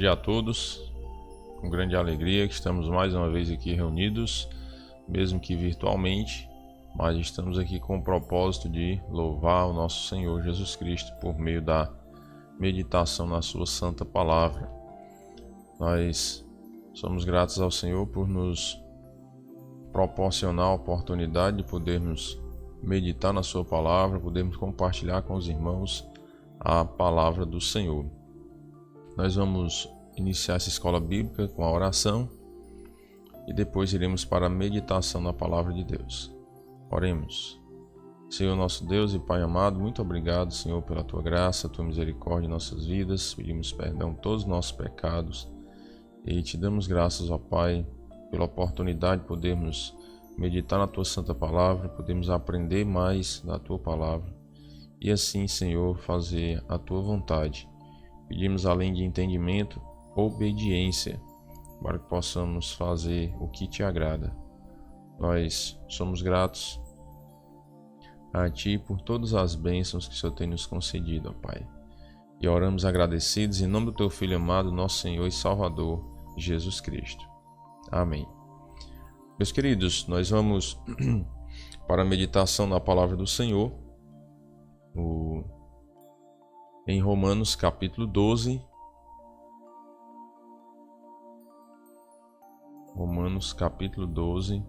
dia a todos. Com grande alegria que estamos mais uma vez aqui reunidos, mesmo que virtualmente, mas estamos aqui com o propósito de louvar o nosso Senhor Jesus Cristo por meio da meditação na sua santa palavra. Nós somos gratos ao Senhor por nos proporcionar a oportunidade de podermos meditar na sua palavra, podermos compartilhar com os irmãos a palavra do Senhor. Nós vamos iniciar essa escola bíblica com a oração e depois iremos para a meditação na palavra de Deus. Oremos. Senhor nosso Deus e Pai amado, muito obrigado, Senhor, pela Tua graça, Tua misericórdia em nossas vidas. Pedimos perdão de todos os nossos pecados e Te damos graças, ó Pai, pela oportunidade de podermos meditar na Tua santa palavra, podermos aprender mais da Tua palavra e assim, Senhor, fazer a Tua vontade. Pedimos, além de entendimento, obediência, para que possamos fazer o que Te agrada. Nós somos gratos a Ti por todas as bênçãos que o Senhor tem nos concedido, ó Pai. E oramos agradecidos em nome do Teu Filho amado, nosso Senhor e Salvador, Jesus Cristo. Amém. Meus queridos, nós vamos para a meditação na palavra do Senhor, em Romanos capítulo 12. Romanos capítulo 12.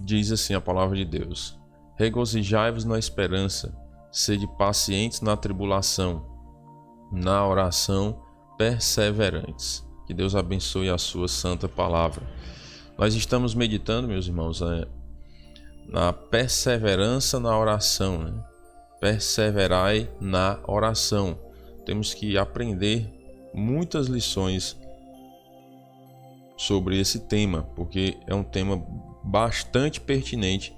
Diz assim a palavra de Deus: regozijai-vos na esperança, sede pacientes na tribulação, na oração perseverantes. Que Deus abençoe a sua santa palavra. Nós estamos meditando, meus irmãos, na perseverança na oração, né? Perseverai na oração. Temos que aprender muitas lições sobre esse tema, porque é um tema bastante pertinente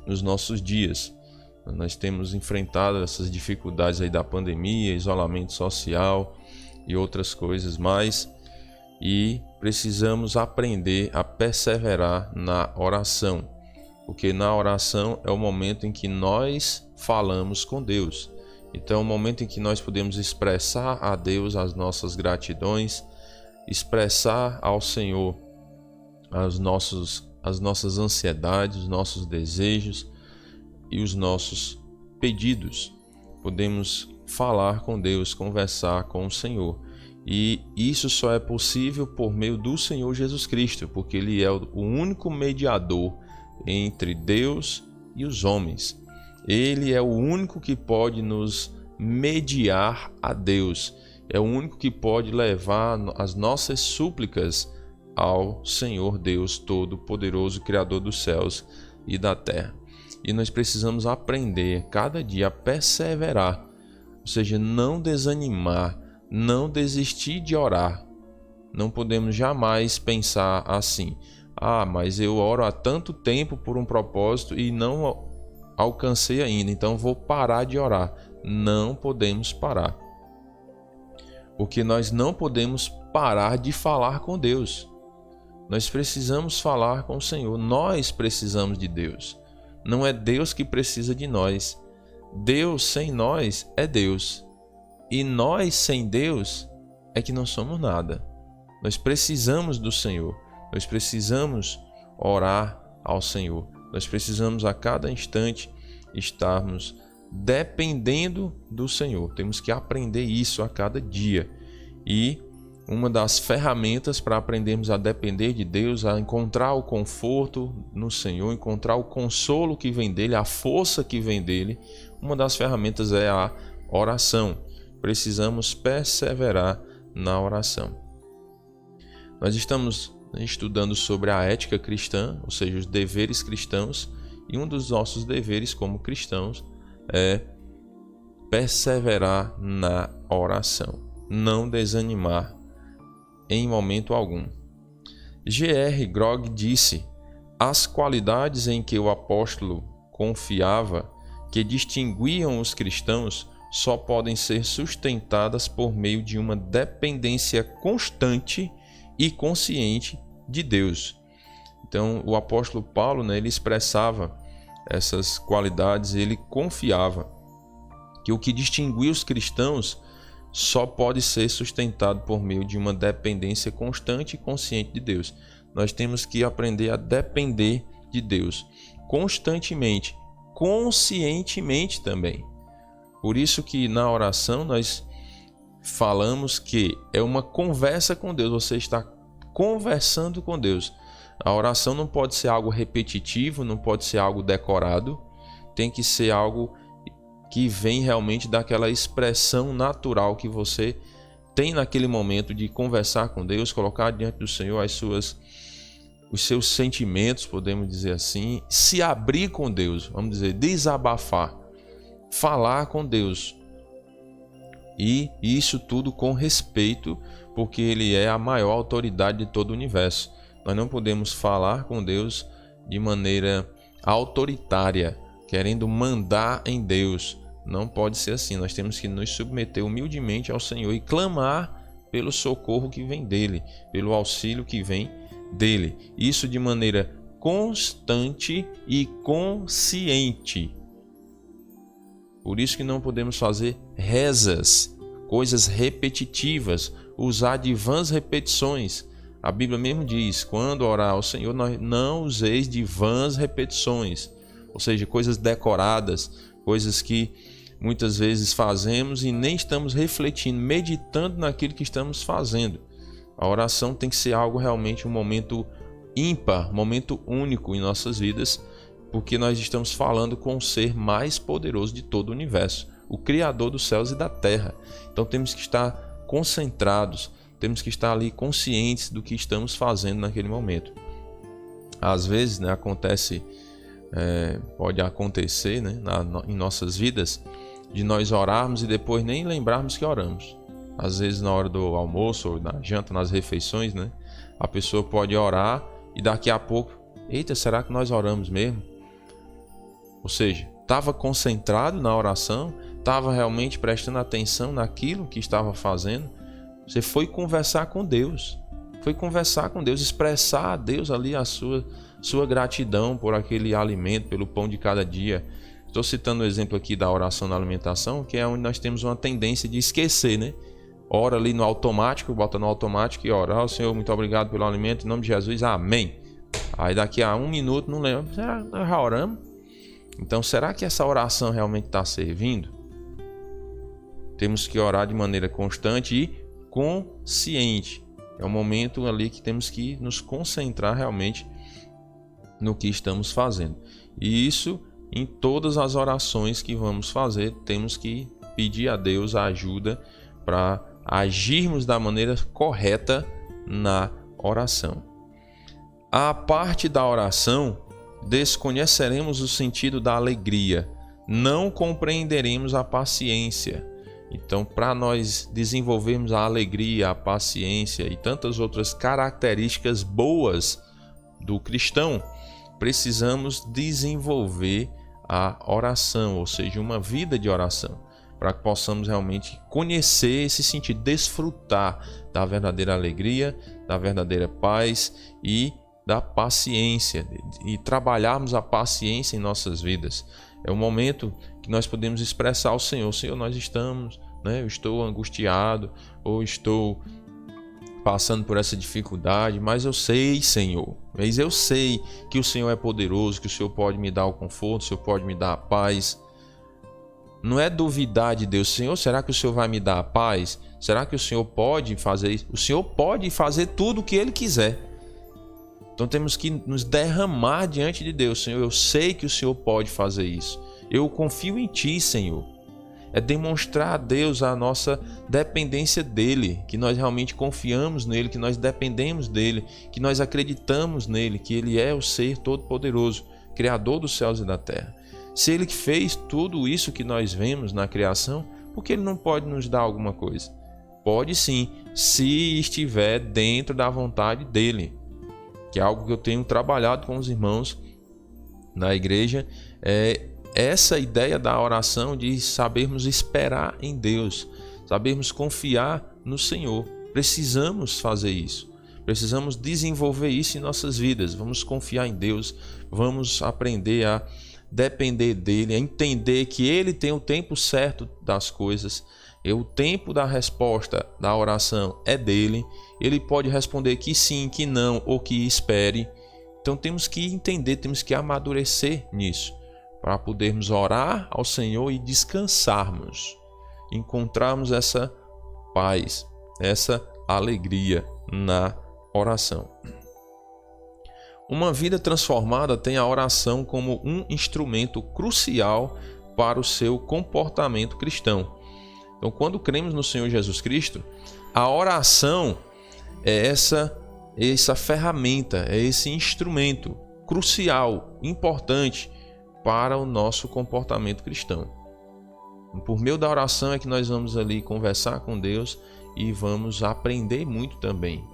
nos nossos dias. Nós temos enfrentado essas dificuldades aí da pandemia, isolamento social e outras coisas mais, e precisamos aprender a perseverar na oração, porque na oração é o momento em que nós falamos com Deus. Então é o momento em que nós podemos expressar a Deus as nossas gratidões, expressar ao Senhor as nossas ansiedades, os nossos desejos e os nossos pedidos. Podemos falar com Deus, conversar com o Senhor. E isso só é possível por meio do Senhor Jesus Cristo, porque Ele é o único mediador entre Deus e os homens. Ele é o único que pode nos mediar a Deus. É o único que pode levar as nossas súplicas ao Senhor Deus Todo-Poderoso, Criador dos céus e da terra. E nós precisamos aprender cada dia a perseverar, ou seja, não desanimar, não desistir de orar. Não podemos jamais pensar assim: mas eu oro há tanto tempo por um propósito e não alcancei ainda, então vou parar de orar. Não podemos parar, porque nós não podemos parar de falar com Deus. Nós precisamos falar com o Senhor. Nós precisamos de Deus. Não é Deus que precisa de nós. Deus sem nós é Deus. E nós sem Deus é que não somos nada. Nós precisamos do Senhor. Nós precisamos orar ao Senhor. Nós precisamos a cada instante estarmos dependendo do Senhor. Temos que aprender isso a cada dia. E uma das ferramentas para aprendermos a depender de Deus, a encontrar o conforto no Senhor, encontrar o consolo que vem dEle, a força que vem dEle, uma das ferramentas é a oração. Precisamos perseverar na oração. Nós estamos estudando sobre a ética cristã, ou seja, os deveres cristãos, e um dos nossos deveres como cristãos é perseverar na oração, não desanimar em momento algum. G.R. Grog disse: as qualidades em que o apóstolo confiava, que distinguiam os cristãos, só podem ser sustentadas por meio de uma dependência constante e consciente de Deus. Então, o apóstolo Paulo, ele expressava essas qualidades, ele confiava que o que distinguiu os cristãos só pode ser sustentado por meio de uma dependência constante e consciente de Deus. Nós temos que aprender a depender de Deus constantemente, conscientemente também. Por isso que na oração nós falamos que é uma conversa com Deus, você está conversando com Deus. A oração não pode ser algo repetitivo, não pode ser algo decorado, tem que ser algo que vem realmente daquela expressão natural que você tem naquele momento de conversar com Deus, colocar diante do Senhor os seus sentimentos, podemos dizer assim, se abrir com Deus, vamos dizer, desabafar, falar com Deus. E isso tudo com respeito, porque Ele é a maior autoridade de todo o universo. Nós não podemos falar com Deus de maneira autoritária, querendo mandar em Deus. Não pode ser assim. Nós temos que nos submeter humildemente ao Senhor e clamar pelo socorro que vem dEle, pelo auxílio que vem dEle. Isso de maneira constante e consciente. Por isso que não podemos fazer rezas, coisas repetitivas, usar de vãs repetições. A Bíblia mesmo diz, quando orar ao Senhor, não useis de vãs repetições, ou seja, coisas decoradas, coisas que muitas vezes fazemos e nem estamos refletindo, meditando naquilo que estamos fazendo. A oração tem que ser algo realmente um momento ímpar, momento único em nossas vidas, porque nós estamos falando com o ser mais poderoso de todo o universo, o Criador dos céus e da terra. Então temos que estar concentrados, temos que estar ali conscientes do que estamos fazendo naquele momento. Às vezes, pode acontecer, em nossas vidas, de nós orarmos e depois nem lembrarmos que oramos. Às vezes na hora do almoço ou na janta, nas refeições, a pessoa pode orar e daqui a pouco, eita, será que nós oramos mesmo? Ou seja, estava concentrado na oração, estava realmente prestando atenção naquilo que estava fazendo. Você foi conversar com Deus, expressar a Deus ali a sua gratidão por aquele alimento, pelo pão de cada dia. Estou citando o exemplo aqui da oração na alimentação, que é onde nós temos uma tendência de esquecer, Ora ali no automático, bota no automático e ora, Senhor, muito obrigado pelo alimento, em nome de Jesus, amém. Aí daqui a 1 minuto, não lembro, será que nós já oramos? Então, será que essa oração realmente está servindo? Temos que orar de maneira constante e consciente. É um momento ali que temos que nos concentrar realmente no que estamos fazendo. E isso, em todas as orações que vamos fazer, temos que pedir a Deus a ajuda para agirmos da maneira correta na oração. À parte da oração, desconheceremos o sentido da alegria, não compreenderemos a paciência. Então, para nós desenvolvermos a alegria, a paciência e tantas outras características boas do cristão, precisamos desenvolver a oração, ou seja, uma vida de oração, para que possamos realmente conhecer esse sentido, desfrutar da verdadeira alegria, da verdadeira paz e da paciência, e trabalharmos a paciência em nossas vidas. É um momento que nós podemos expressar ao Senhor, Senhor, nós estamos, eu estou angustiado, ou estou passando por essa dificuldade, mas eu sei, Senhor, eu sei que o Senhor é poderoso, que o Senhor pode me dar o conforto, o Senhor pode me dar a paz. Não é duvidar de Deus, Senhor, será que o Senhor vai me dar a paz? Será que o Senhor pode fazer isso? O Senhor pode fazer tudo o que Ele quiser. Então temos que nos derramar diante de Deus. Senhor, eu sei que o Senhor pode fazer isso. Eu confio em Ti, Senhor. É demonstrar a Deus a nossa dependência dEle, que nós realmente confiamos nele, que nós dependemos dEle, que nós acreditamos nele, que Ele é o ser todo-poderoso, Criador dos céus e da terra. Se Ele que fez tudo isso que nós vemos na criação, por que Ele não pode nos dar alguma coisa? Pode sim, se estiver dentro da vontade dEle, que é algo que eu tenho trabalhado com os irmãos na igreja, essa ideia da oração de sabermos esperar em Deus, sabermos confiar no Senhor. Precisamos fazer isso, precisamos desenvolver isso em nossas vidas. Vamos confiar em Deus, vamos aprender a depender dele, é entender que ele tem o tempo certo das coisas, e o tempo da resposta da oração é dele, ele pode responder que sim, que não ou que espere. Então temos que entender, temos que amadurecer nisso, para podermos orar ao Senhor e descansarmos, encontrarmos essa paz, essa alegria na oração. Uma vida transformada tem a oração como um instrumento crucial para o seu comportamento cristão. Então, quando cremos no Senhor Jesus Cristo, a oração é essa ferramenta, é esse instrumento crucial, importante para o nosso comportamento cristão. Por meio da oração é que nós vamos ali conversar com Deus e vamos aprender muito também.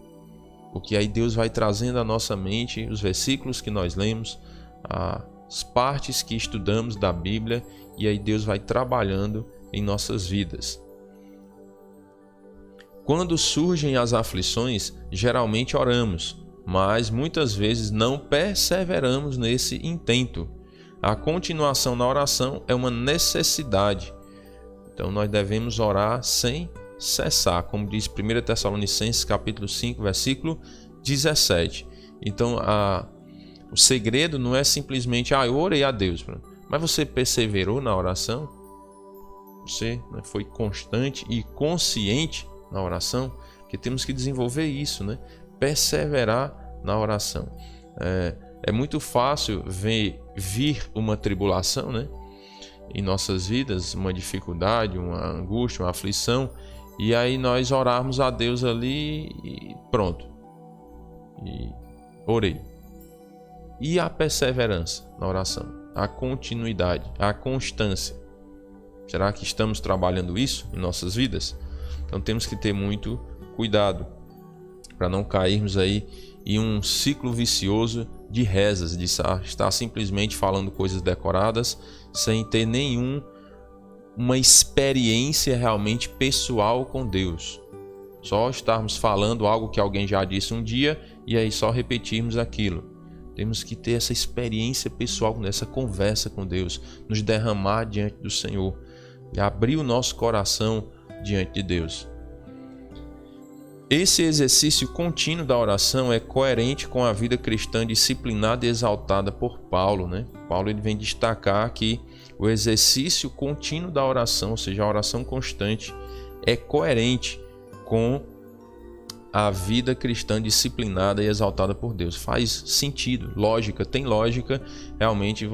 Porque aí Deus vai trazendo à nossa mente os versículos que nós lemos, as partes que estudamos da Bíblia, e aí Deus vai trabalhando em nossas vidas. Quando surgem as aflições, geralmente oramos, mas muitas vezes não perseveramos nesse intento. A continuação na oração é uma necessidade. Então nós devemos orar sem cessar, como diz 1 Tessalonicenses capítulo 5, versículo 17. Então o segredo não é simplesmente eu orei a Deus, mas você perseverou na oração? Você foi constante e consciente na oração? Porque temos que desenvolver isso, perseverar na oração. É muito fácil vir uma tribulação, em nossas vidas, uma dificuldade, uma angústia, uma aflição, e aí nós orarmos a Deus ali e pronto. E orei. E a perseverança na oração, a continuidade, a constância. Será que estamos trabalhando isso em nossas vidas? Então temos que ter muito cuidado para não cairmos aí em um ciclo vicioso de rezas, de estar simplesmente falando coisas decoradas sem ter uma experiência realmente pessoal com Deus. Só estarmos falando algo que alguém já disse um dia e aí só repetirmos aquilo. Temos que ter essa experiência pessoal, essa conversa com Deus, nos derramar diante do Senhor e abrir o nosso coração diante de Deus. Esse exercício contínuo da oração é coerente com a vida cristã disciplinada e exaltada por Paulo, Paulo ele vem destacar que o exercício contínuo da oração, ou seja, a oração constante, é coerente com a vida cristã disciplinada e exaltada por Deus. Faz sentido, tem lógica realmente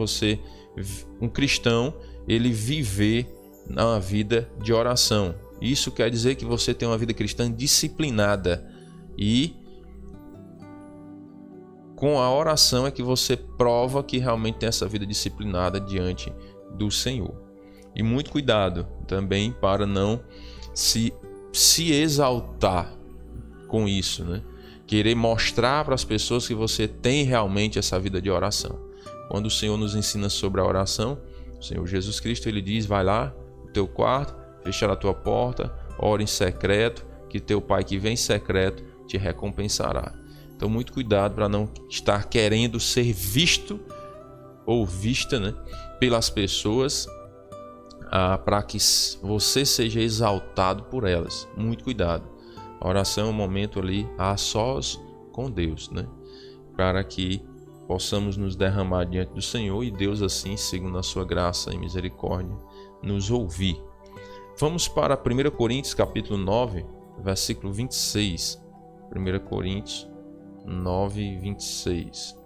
um cristão, ele viver na vida de oração. Isso quer dizer que você tem uma vida cristã disciplinada e com a oração é que você prova que realmente tem essa vida disciplinada diante do Senhor. E muito cuidado também para não se exaltar com isso, Querer mostrar para as pessoas que você tem realmente essa vida de oração. Quando o Senhor nos ensina sobre a oração, o Senhor Jesus Cristo, ele diz, vai lá no teu quarto, fechar a tua porta, ora em secreto, que teu Pai que vem em secreto te recompensará. Então muito cuidado para não estar querendo ser visto ou vista, pelas pessoas, para que você seja exaltado por elas. Muito cuidado. A oração é um momento ali a sós com Deus, para que possamos nos derramar diante do Senhor e Deus assim, segundo a sua graça e misericórdia, nos ouvir. Vamos para 1 Coríntios capítulo 9, versículo 26. 1 Coríntios 9, 26.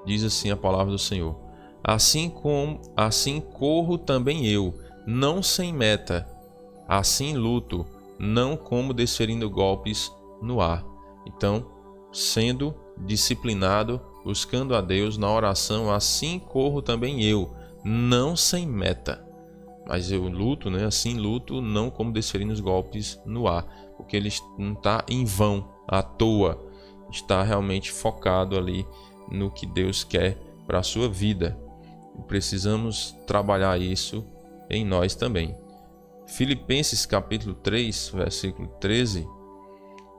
Diz assim a palavra do Senhor: assim corro também eu, não sem meta, assim luto, não como desferindo golpes no ar. Então, sendo disciplinado, buscando a Deus na oração, assim corro também eu, não sem meta. Mas eu luto, assim luto, não como desferindo os golpes no ar, porque ele não está em vão, à toa, está realmente focado ali no que Deus quer para a sua vida. E precisamos trabalhar isso em nós também. Filipenses capítulo 3, versículo 13,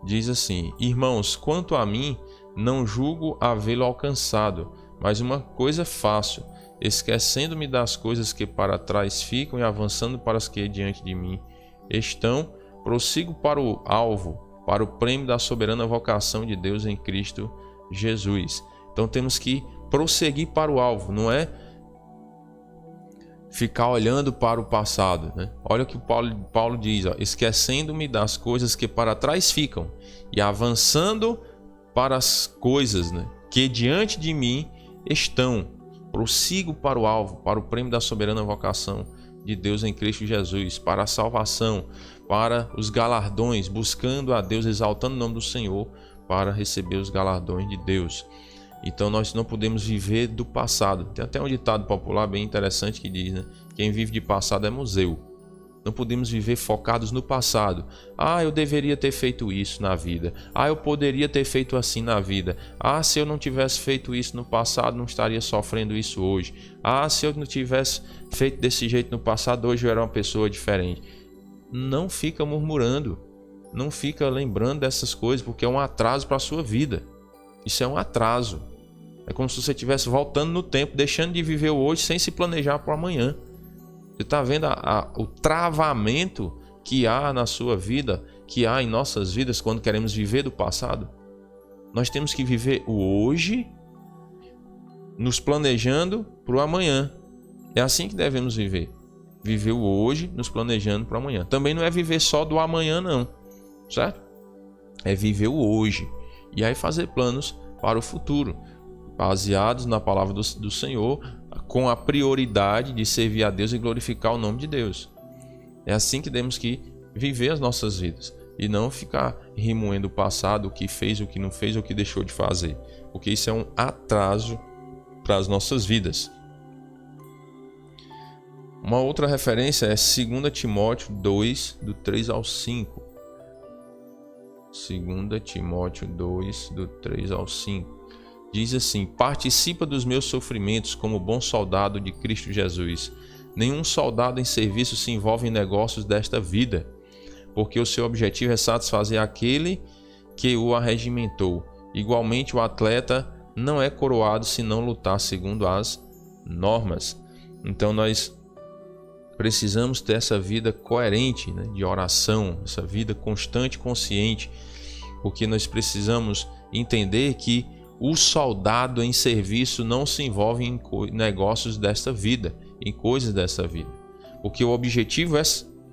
diz assim: Irmãos, quanto a mim, não julgo havê-lo alcançado, mas uma coisa faço, esquecendo-me das coisas que para trás ficam e avançando para as que diante de mim estão, prossigo para o alvo, para o prêmio da soberana vocação de Deus em Cristo Jesus. Então temos que prosseguir para o alvo, não é ficar olhando para o passado, né? Olha o que Paulo diz, esquecendo-me das coisas que para trás ficam e avançando para as coisas, né, que diante de mim estão. Prossigo para o alvo, para o prêmio da soberana vocação de Deus em Cristo Jesus, para a salvação, para os galardões, buscando a Deus, exaltando o nome do Senhor, para receber os galardões de Deus. Então nós não podemos viver do passado. Tem até um ditado popular bem interessante que diz, né? Quem vive de passado é museu. Não podemos viver focados no passado. Eu deveria ter feito isso na vida. Eu poderia ter feito assim na vida. Se eu não tivesse feito isso no passado, não estaria sofrendo isso hoje. Se eu não tivesse feito desse jeito no passado, hoje eu era uma pessoa diferente. Não fica murmurando. Não fica lembrando dessas coisas, porque é um atraso para a sua vida. Isso é um atraso. É como se você estivesse voltando no tempo, deixando de viver o hoje sem se planejar para o amanhã. Você está vendo o travamento que há na sua vida, que há em nossas vidas quando queremos viver do passado? Nós temos que viver o hoje, nos planejando para o amanhã. É assim que devemos viver. Viver o hoje, nos planejando para o amanhã. Também não é viver só do amanhã, não. Certo? É viver o hoje. E aí fazer planos para o futuro, baseados na palavra do Senhor, com a prioridade de servir a Deus e glorificar o nome de Deus. É assim que temos que viver as nossas vidas e não ficar remoendo o passado, o que fez, o que não fez, o que deixou de fazer, porque isso é um atraso para as nossas vidas. Uma outra referência é 2 Timóteo 2, do 3 ao 5. 2 Timóteo 2, do 3 ao 5. Diz assim: participa dos meus sofrimentos como bom soldado de Cristo Jesus. Nenhum soldado em serviço se envolve em negócios desta vida, porque o seu objetivo é satisfazer aquele que o arregimentou. Igualmente, o atleta não é coroado se não lutar segundo as normas. Então, nós precisamos ter essa vida coerente, né, de oração, essa vida constante e consciente, porque nós precisamos entender que o soldado em serviço não se envolve em negócios desta vida, em coisas dessa vida, porque o objetivo é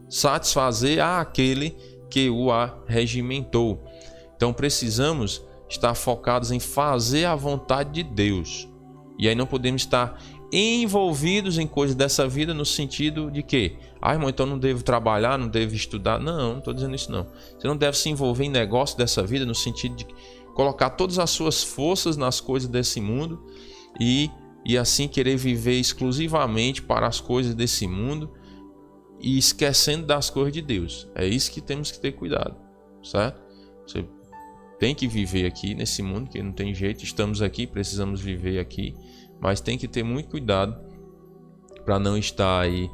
satisfazer aquele que o arregimentou. Então precisamos estar focados em fazer a vontade de Deus, e aí não podemos estar envolvidos em coisas dessa vida no sentido de que, irmão, então não devo trabalhar, não devo estudar. Não estou dizendo isso não. Você não deve se envolver em negócio dessa vida no sentido de colocar todas as suas forças nas coisas desse mundo e assim querer viver exclusivamente para as coisas desse mundo e esquecendo das coisas de Deus. É isso que temos que ter cuidado, certo? Você tem que viver aqui nesse mundo, que não tem jeito, estamos aqui, precisamos viver aqui, mas tem que ter muito cuidado para não estar aí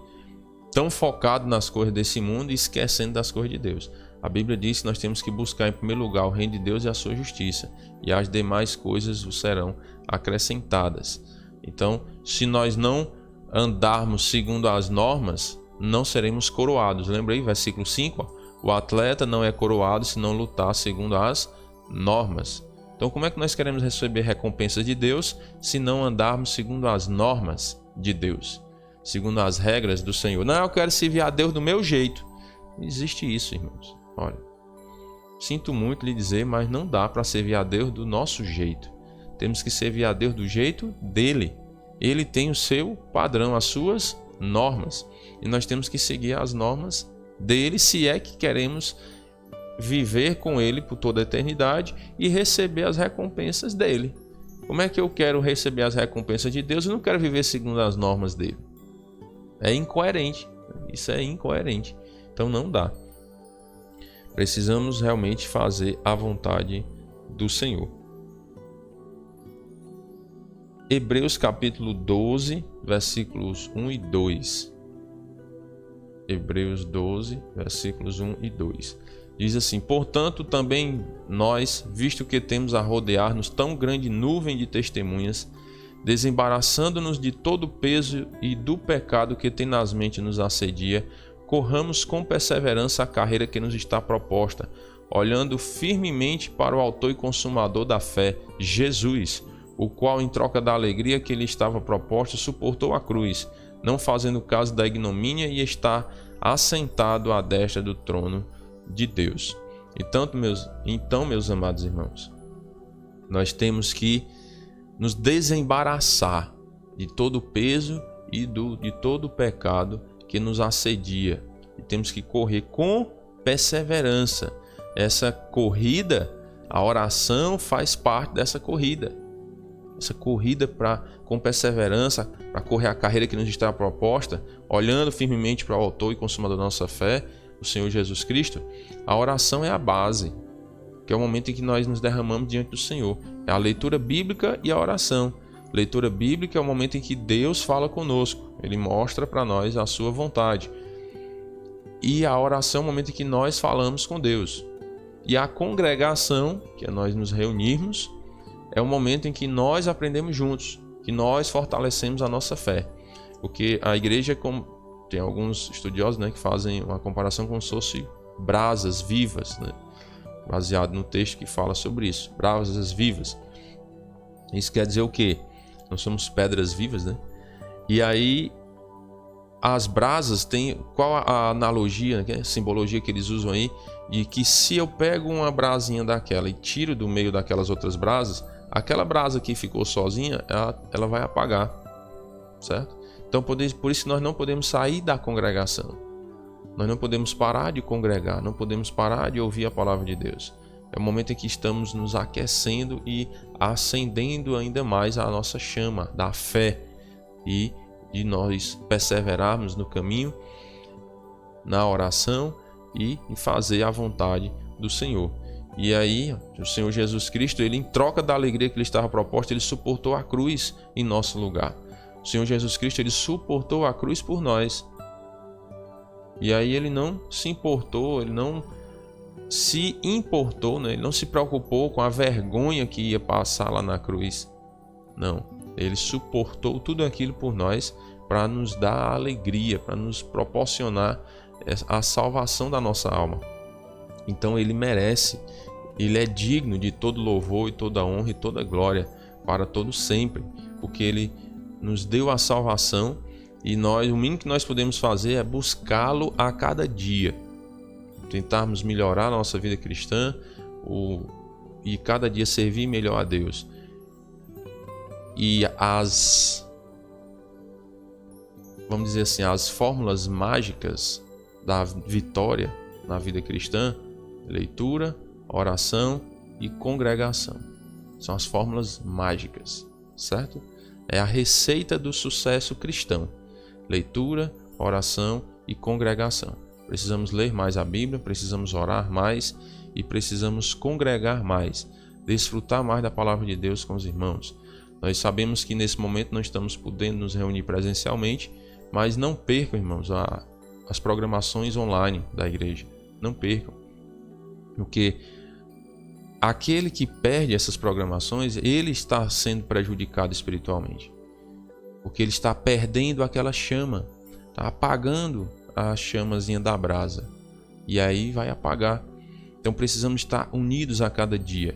tão focado nas coisas desse mundo e esquecendo das coisas de Deus. A Bíblia diz que nós temos que buscar em primeiro lugar o reino de Deus e a sua justiça, e as demais coisas vos serão acrescentadas. Então, se nós não andarmos segundo as normas, não seremos coroados. Lembra aí, versículo 5? O atleta não é coroado se não lutar segundo as normas. Então, como é que nós queremos receber recompensas de Deus se não andarmos segundo as normas de Deus, segundo as regras do Senhor? Não, eu quero servir a Deus do meu jeito. Não existe isso, irmãos. Olha, sinto muito lhe dizer, mas não dá para servir a Deus do nosso jeito. Temos que servir a Deus do jeito dele. Ele tem o seu padrão, as suas normas. E nós temos que seguir as normas dele, se é que queremos viver com ele por toda a eternidade e receber as recompensas dele. Como é que eu quero receber as recompensas de Deus e não quero viver segundo as normas dele? É incoerente. Isso é incoerente. Então não dá. Precisamos realmente fazer a vontade do Senhor. Hebreus capítulo 12, versículos 1 e 2. Hebreus 12, versículos 1 e 2. Diz assim: portanto, também nós, visto que temos a rodear-nos tão grande nuvem de testemunhas, desembaraçando-nos de todo o peso e do pecado que tenazmente nos assedia, corramos com perseverança a carreira que nos está proposta, olhando firmemente para o autor e consumador da fé, Jesus, o qual, em troca da alegria que lhe estava proposta, suportou a cruz, não fazendo caso da ignomínia, e está assentado à destra do trono de Deus. Então, meus amados irmãos, nós temos que nos desembaraçar de todo o peso e de todo o pecado que nos assedia. E temos que correr com perseverança. Essa corrida, a oração faz parte dessa corrida. Essa corrida com perseverança, para correr a carreira que nos está proposta, olhando firmemente para o autor e consumador da nossa fé, o Senhor Jesus Cristo. A oração é a base, que é o momento em que nós nos derramamos diante do Senhor. É a leitura bíblica e a oração. Leitura bíblica é o momento em que Deus fala conosco. Ele mostra para nós a sua vontade. E a oração é o momento em que nós falamos com Deus. E a congregação, que é nós nos reunirmos, é o momento em que nós aprendemos juntos, que nós fortalecemos a nossa fé. Porque a igreja, como tem alguns estudiosos, né, que fazem uma comparação como se fosse brasas vivas, né, baseado no texto que fala sobre isso, brasas vivas. Isso quer dizer o quê? Nós somos pedras vivas, né? E aí as brasas têm, qual a analogia, a simbologia que eles usam aí, de que se eu pego uma brasinha daquela e tiro do meio daquelas outras brasas, aquela brasa que ficou sozinha, ela vai apagar, certo? Então por isso nós não podemos sair da congregação. Nós não podemos parar de congregar, não podemos parar de ouvir a palavra de Deus. É o momento em que estamos nos aquecendo e acendendo ainda mais a nossa chama da fé e de nós perseverarmos no caminho, na oração e em fazer a vontade do Senhor. E aí, o Senhor Jesus Cristo, ele, em troca da alegria que lhe estava proposta, ele suportou a cruz em nosso lugar. O Senhor Jesus Cristo, ele suportou a cruz por nós. E aí ele não se importou, ele não se importou, né? Ele não se preocupou com a vergonha que ia passar lá na cruz. Não, ele suportou tudo aquilo por nós para nos dar alegria, para nos proporcionar a salvação da nossa alma. Então ele merece, ele é digno de todo louvor e toda honra e toda glória para todo sempre, porque ele nos deu a salvação e o mínimo que nós podemos fazer é buscá-lo a cada dia, tentarmos melhorar a nossa vida cristã e cada dia servir melhor a Deus. E vamos dizer assim, as fórmulas mágicas da vitória na vida cristã: leitura, oração e congregação. São as fórmulas mágicas, certo? É a receita do sucesso cristão: leitura, oração e congregação. Precisamos ler mais a Bíblia, precisamos orar mais e precisamos congregar mais, desfrutar mais da palavra de Deus com os irmãos. Nós sabemos que nesse momento não estamos podendo nos reunir presencialmente, mas não percam, irmãos, as programações online da igreja. Não percam, porque aquele que perde essas programações, ele está sendo prejudicado espiritualmente, porque ele está perdendo aquela chama, está apagando a chamazinha da brasa, e aí vai apagar. Então precisamos estar unidos a cada dia.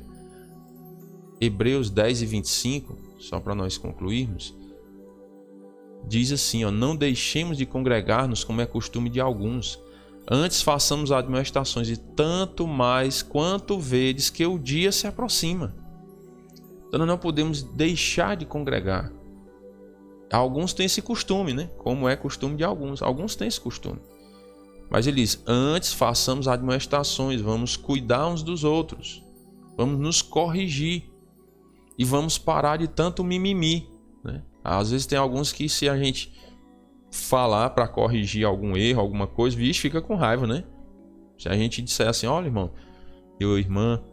Hebreus 10 e 25, só para nós concluirmos, diz assim: não deixemos de congregar-nos como é costume de alguns, antes façamos admoestações, e tanto mais quanto vedes que o dia se aproxima. Então nós não podemos deixar de congregar. Alguns têm esse costume, né? Como é costume de alguns. Alguns têm esse costume. Mas ele diz: antes façamos admoestações, vamos cuidar uns dos outros, vamos nos corrigir e vamos parar de tanto mimimi, né? Às vezes tem alguns que, se a gente falar para corrigir algum erro, alguma coisa, vixe, fica com raiva, né? Se a gente disser assim: olha, irmão, irmã,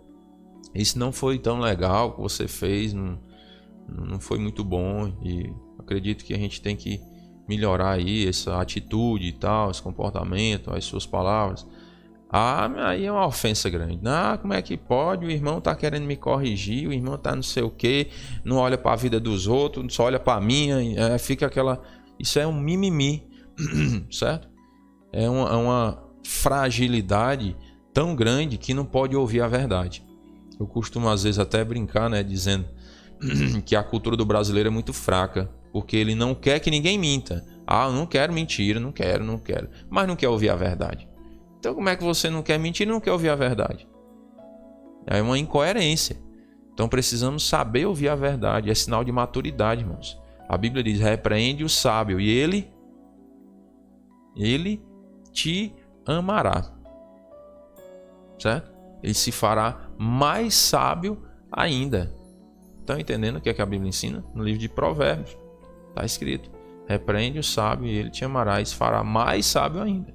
isso não foi tão legal que você fez, não foi muito bom, e acredito que a gente tem que melhorar aí essa atitude e tal, esse comportamento, as suas palavras. Aí é uma ofensa grande. Como é que pode? O irmão tá querendo me corrigir, o irmão tá não sei o quê, não olha para a vida dos outros, só olha para a minha, fica aquela... Isso é um mimimi, certo? É uma fragilidade tão grande que não pode ouvir a verdade. Eu costumo às vezes até brincar, né, dizendo que a cultura do brasileiro é muito fraca, porque ele não quer que ninguém minta. Eu não quero mentira, não quero, mas não quer ouvir a verdade. Então como é que você não quer mentir e não quer ouvir a verdade? É uma incoerência. Então precisamos saber ouvir a verdade, é sinal de maturidade, irmãos. A Bíblia diz, repreende o sábio e ele te amará. Certo? Ele se fará mais sábio ainda. Estão entendendo o que é que a Bíblia ensina? No livro de Provérbios está escrito, repreende o sábio e ele te amará e se fará mais sábio ainda.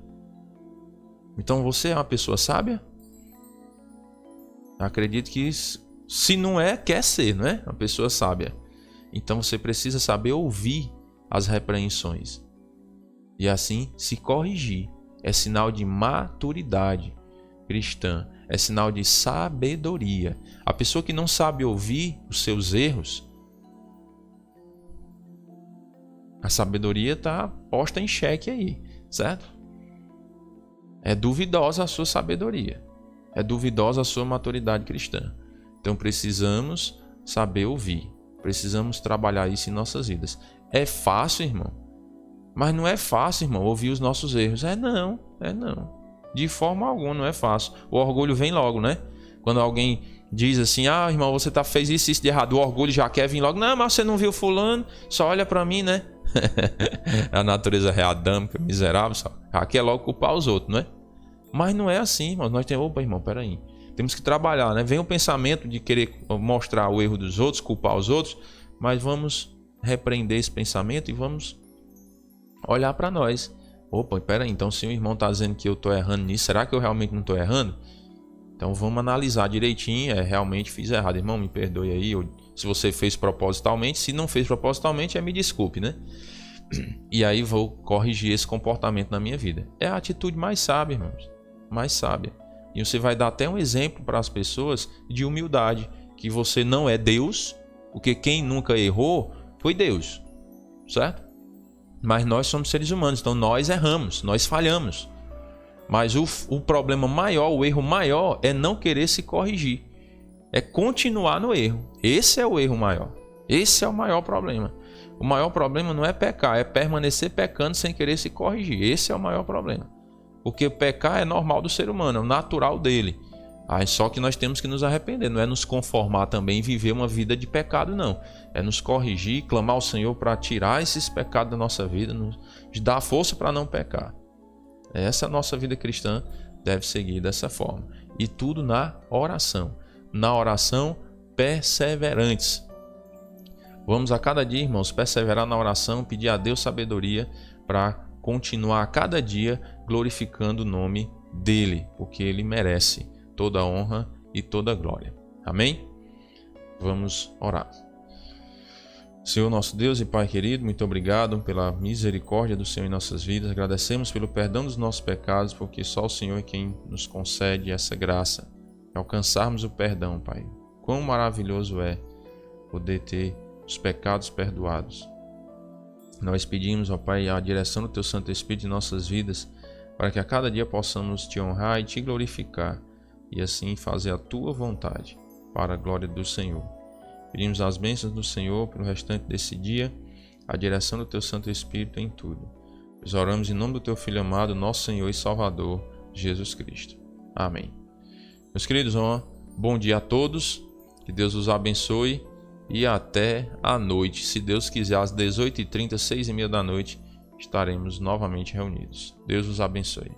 Então você é uma pessoa sábia? Acredito que se não é, quer ser, não é? Uma pessoa sábia. Então você precisa saber ouvir as repreensões e assim se corrigir. É sinal de maturidade cristã, é sinal de sabedoria. A pessoa que não sabe ouvir os seus erros, a sabedoria está posta em xeque aí, certo? É duvidosa a sua sabedoria, é duvidosa a sua maturidade cristã. Então precisamos saber ouvir, precisamos trabalhar isso em nossas vidas. É fácil, irmão, mas não é fácil, irmão, ouvir os nossos erros. Não. De forma alguma não é fácil. O orgulho vem logo, né? Quando alguém diz assim, irmão, você fez isso de errado, o orgulho já quer vir logo. Não, mas você não viu fulano, só olha pra mim, né? A natureza readâmica, miserável, já quer logo culpar os outros, não é? Mas não é assim, irmão. Nós temos, irmão, peraí. Temos que trabalhar, né? Vem o pensamento de querer mostrar o erro dos outros, culpar os outros, mas vamos repreender esse pensamento e vamos olhar para nós. Peraí, então se o irmão está dizendo que eu estou errando nisso, será que eu realmente não estou errando? Então vamos analisar direitinho, realmente fiz errado. Irmão, me perdoe aí, se você fez propositalmente, se não fez propositalmente, me desculpe, né? E aí vou corrigir esse comportamento na minha vida. É a atitude mais sábia, irmãos, mais sábia. E você vai dar até um exemplo para as pessoas de humildade, que você não é Deus, porque quem nunca errou foi Deus, certo? Mas nós somos seres humanos, então nós erramos, nós falhamos. Mas o problema maior, o erro maior é não querer se corrigir. É continuar no erro. Esse é o erro maior. Esse é o maior problema. O maior problema não é pecar, é permanecer pecando sem querer se corrigir. Esse é o maior problema. Porque pecar é normal do ser humano, é o natural dele. Só que nós temos que nos arrepender, não é nos conformar também e viver uma vida de pecado, não. É nos corrigir, clamar ao Senhor para tirar esses pecados da nossa vida, nos dar força para não pecar. Essa nossa vida cristã deve seguir dessa forma. E tudo na oração. Na oração, perseverantes. Vamos a cada dia, irmãos, perseverar na oração, pedir a Deus sabedoria para continuar a cada dia glorificando o nome dele, porque ele merece toda a honra e toda a glória. Amém? Vamos orar. Senhor nosso Deus e Pai querido, muito obrigado pela misericórdia do Senhor em nossas vidas. Agradecemos pelo perdão dos nossos pecados, porque só o Senhor é quem nos concede essa graça, alcançarmos o perdão, Pai. Quão maravilhoso é poder ter os pecados perdoados. Nós pedimos, ó Pai, a direção do Teu Santo Espírito em nossas vidas, para que a cada dia possamos Te honrar e Te glorificar, e assim fazer a Tua vontade, para a glória do Senhor. Pedimos as bênçãos do Senhor pelo restante desse dia, a direção do Teu Santo Espírito em tudo. Nós oramos em nome do Teu Filho amado, nosso Senhor e Salvador, Jesus Cristo. Amém. Meus queridos, bom dia a todos, que Deus os abençoe e até a noite. Se Deus quiser, às 18h30, 6h30 da noite, estaremos novamente reunidos. Deus os abençoe.